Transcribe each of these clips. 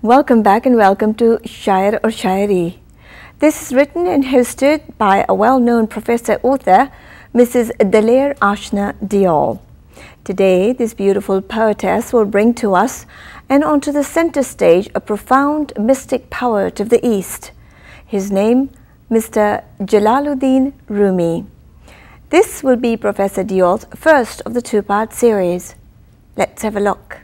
Welcome back and welcome to Shair or Shairi. This is written and hosted by a well-known professor author, Mrs. Aashna Deol. Today, this beautiful poetess will bring to us and onto the center stage a profound mystic poet of the East. His name, Mr. Jelaluddin Rumi. This will be Professor Deol's first of the two-part series. Let's have a look.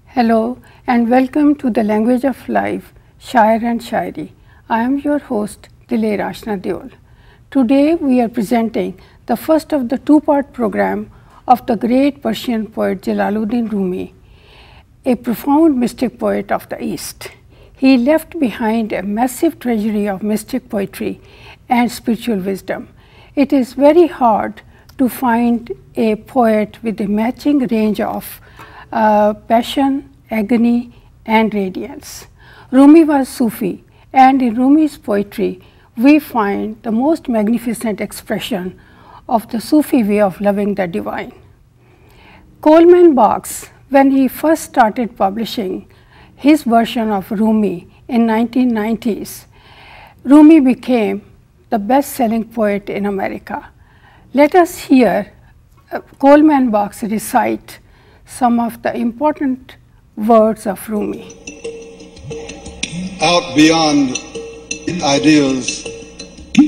Hello and welcome to the Language of Life, Shair and Shairi. I am your host, Aashna Deol. Today we are presenting the first of the two-part program of the great Persian poet Jelaluddin Rumi, a profound mystic poet of the East. He left behind a massive treasury of mystic poetry and spiritual wisdom. It is very hard to find a poet with a matching range of passion, agony, and radiance. Rumi was Sufi, and in Rumi's poetry, we find the most magnificent expression of the Sufi way of loving the divine. Coleman Barks, when he first started publishing his version of Rumi in 1990s, Rumi became the best-selling poet in America. Let us hear Coleman Barks recite some of the important words of Rumi. Out beyond ideas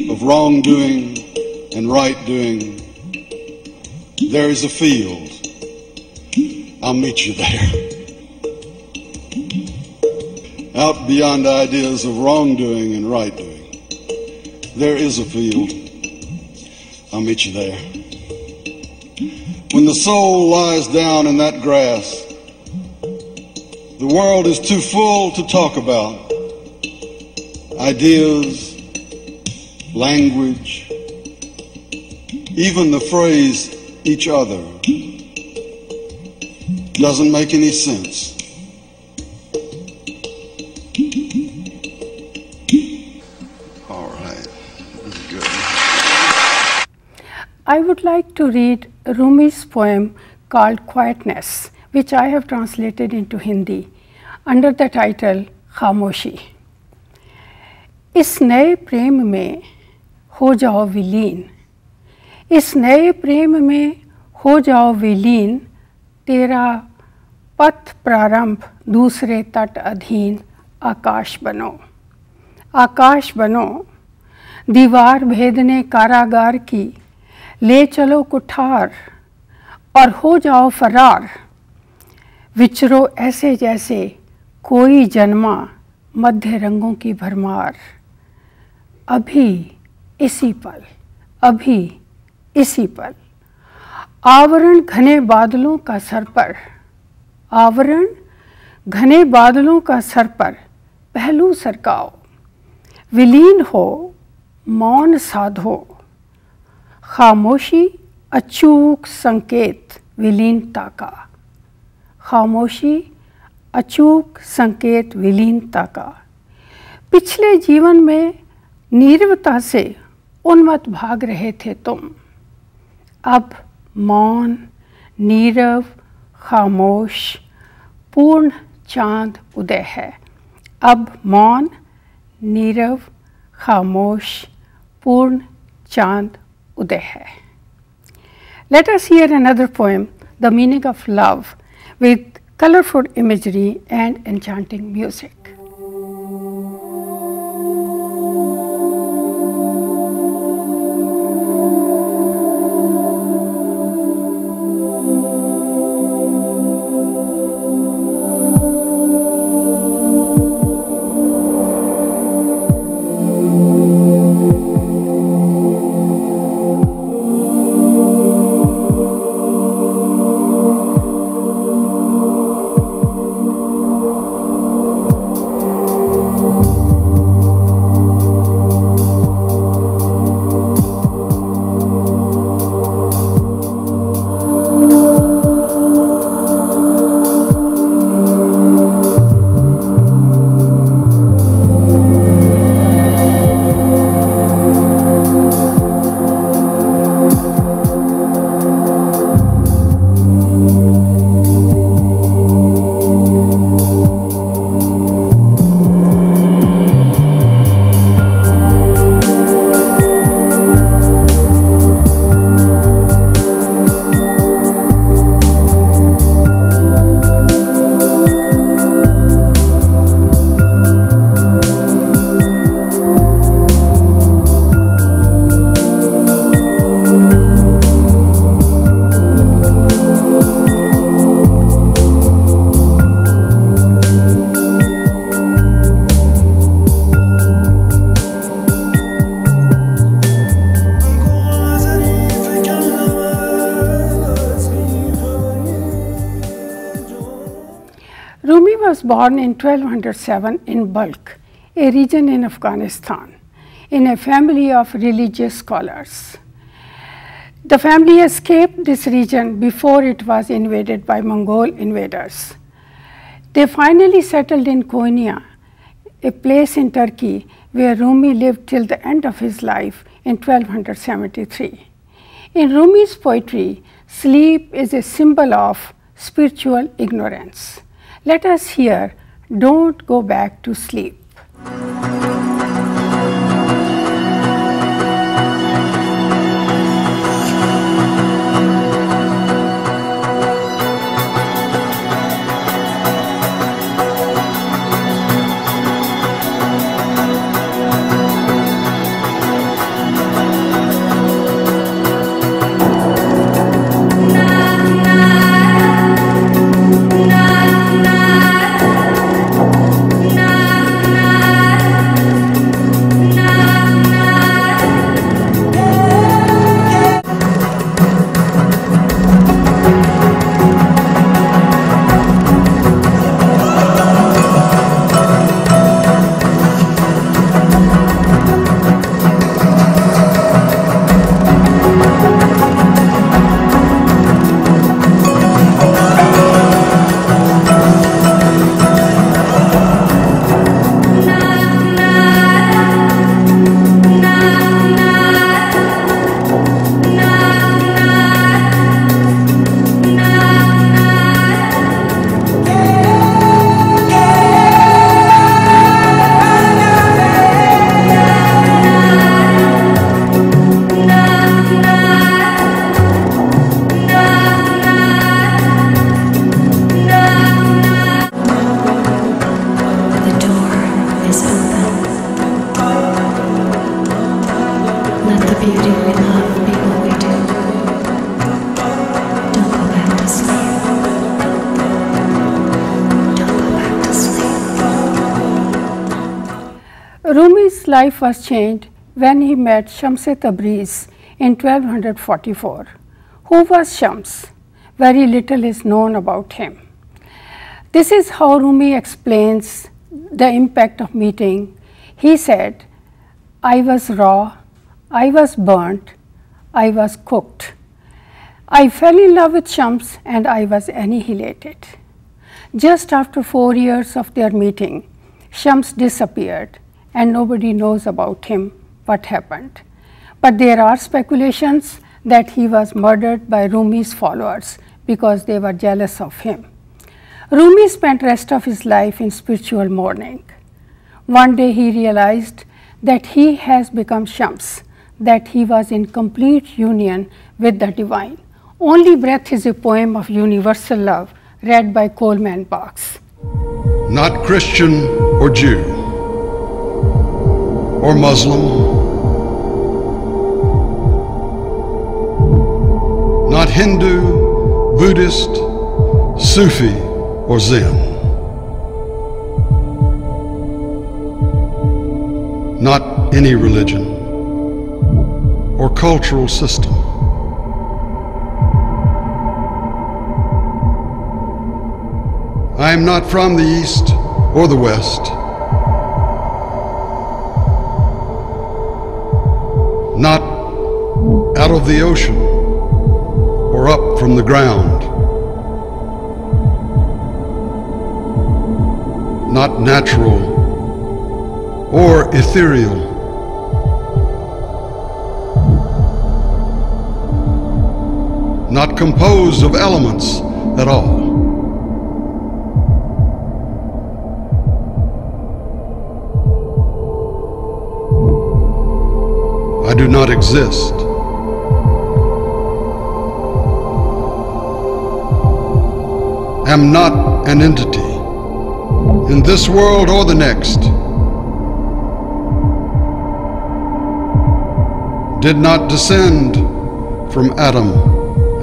of wrongdoing and right doing, there is a field. I'll meet you there. Out beyond ideas of wrongdoing and right doing, there is a field. I'll meet you there. When the soul lies down in that grass, the world is too full to talk about. Ideas, language, even the phrase each other doesn't make any sense. All right, this is good. I would like to read Rumi's poem called Quietness, which I have translated into Hindi under the title Khamoshi. इस नए प्रेम में हो जाओ विलीन, इस नए प्रेम में हो जाओ विलीन, तेरा पथ प्रारंभ दूसरे तट अधीन, आकाश बनो, आकाश बनो, दीवार भेदने कारागार की, ले चलो कुठार और हो जाओ फरार, विचरो ऐसे जैसे कोई जन्मा मध्य रंगों की भरमार, अभी इसी पल, अभी इसी पल, आवरण घने बादलों का सर पर, आवरण घने बादलों का सर पर, पहलू सरकाओ, विलीन हो, मौन साधो, खामोशी अचूक संकेत विलीनता का, खामोशी अचूक संकेत विलीनता का। पिछले जीवन में नीरवता से उन्मत्त भाग रहे थे तुम, अब मौन, नीरव, खामोश, पूर्ण चांद उदय है। अब मौन, नीरव, खामोश, पूर्ण चांद उदय है। Let us hear another poem, The Meaning of Love, with colorful imagery and enchanting music. was born in 1207 in Balkh, a region in Afghanistan, in a family of religious scholars. The family escaped this region before it was invaded by Mongol invaders. They finally settled in Konya, a place in Turkey where Rumi lived till the end of his life in 1273. In Rumi's poetry, sleep is a symbol of spiritual ignorance. Let us hear "Don't Go Back to Sleep." Rumi's life was changed when he met Shams Tabriz in 1244. Who was Shams? Very little is known about him. This is how Rumi explains the impact of meeting. He said, "I was raw, I was burnt, I was cooked. I fell in love with Shams and I was annihilated." Just after 4 years of their meeting, Shams disappeared and nobody knows about him, what happened. But there are speculations that he was murdered by Rumi's followers because they were jealous of him. Rumi spent rest of his life in spiritual mourning. One day he realized that he has become Shams, that he was in complete union with the divine. Only Breath is a poem of universal love read by Coleman Barks. Not Christian or Jew or Muslim, not Hindu, Buddhist, Sufi, or Zen, not any religion or cultural system. I am not from the East or the West, not out of the ocean or up from the ground, not natural or ethereal, not composed of elements at all. I do not exist. Am not an entity in this world or the next. Did not descend from Adam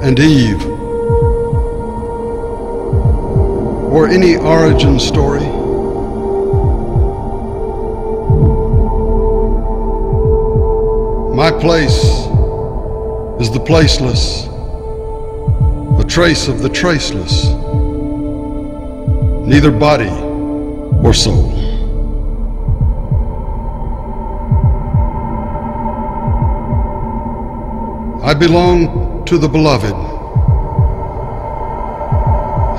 and Eve or any origin story. My place is the placeless, a trace of the traceless. neither body or soul. I belong to the beloved,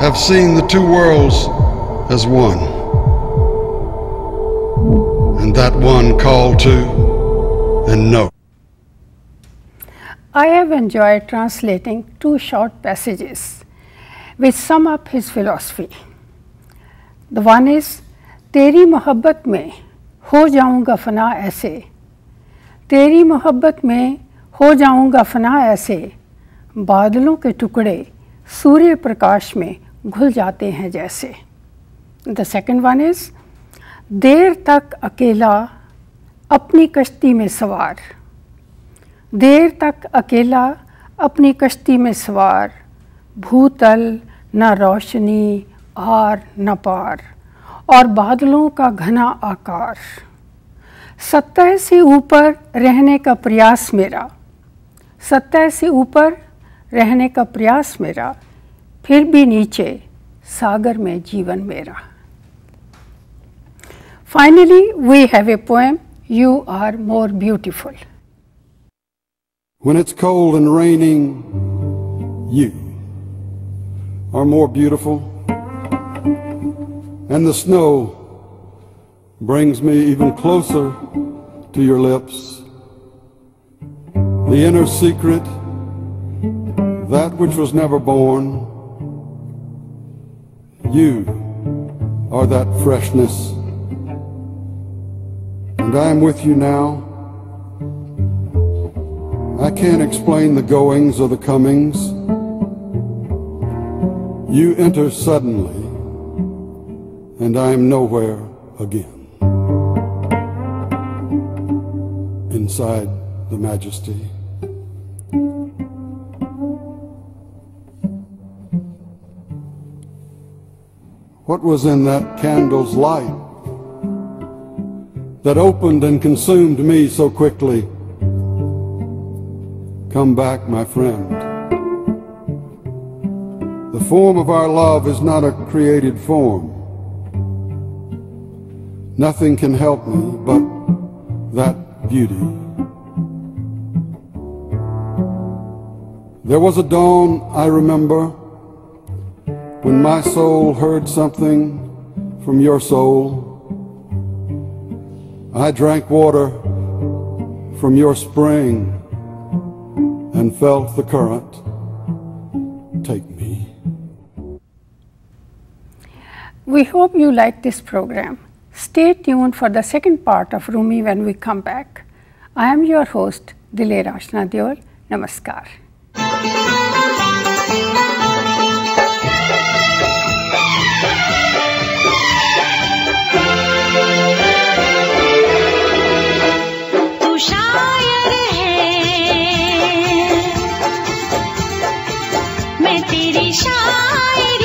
have seen the two worlds as one, and that one called to and know. I have enjoyed translating two short passages which sum up his philosophy. The one is, तेरी मोहब्बत में हो जाऊंगा फना ऐसे, तेरी मोहब्बत में हो जाऊंगा फना ऐसे, बादलों के टुकड़े सूर्य प्रकाश में घुल जाते हैं जैसे. The second one is, देर तक अकेला अपनी कश्ती में सवार, देर तक अकेला अपनी कश्ती में सवार, भूतल न रोशनी आर न पार, और बादलों का घना आकार. सतह से ऊपर रहने का प्रयास मेरा, सतह से ऊपर रहने का प्रयास मेरा, फिर भी नीचे सागर में जीवन मेरा. Finally, we have a poem, You Are More Beautiful. When it's cold and raining, you are more beautiful, and the snow brings me even closer to your lips. The inner secret, that which was never born, you are that freshness, and I am with you now. I can't explain the goings or the comings. You enter suddenly, and I am nowhere again. Inside the majesty. What was in that candle's light that opened and consumed me so quickly? Come back, my friend. The form of our love is not a created form. Nothing can help me but that beauty. There was a dawn, I remember, when my soul heard something from your soul. I drank water from your spring and felt the current take me. We hope you like this program. Stay tuned for the second part of Rumi when we come back. I am your host, Aashna Deol. Namaskar. तेरी शायर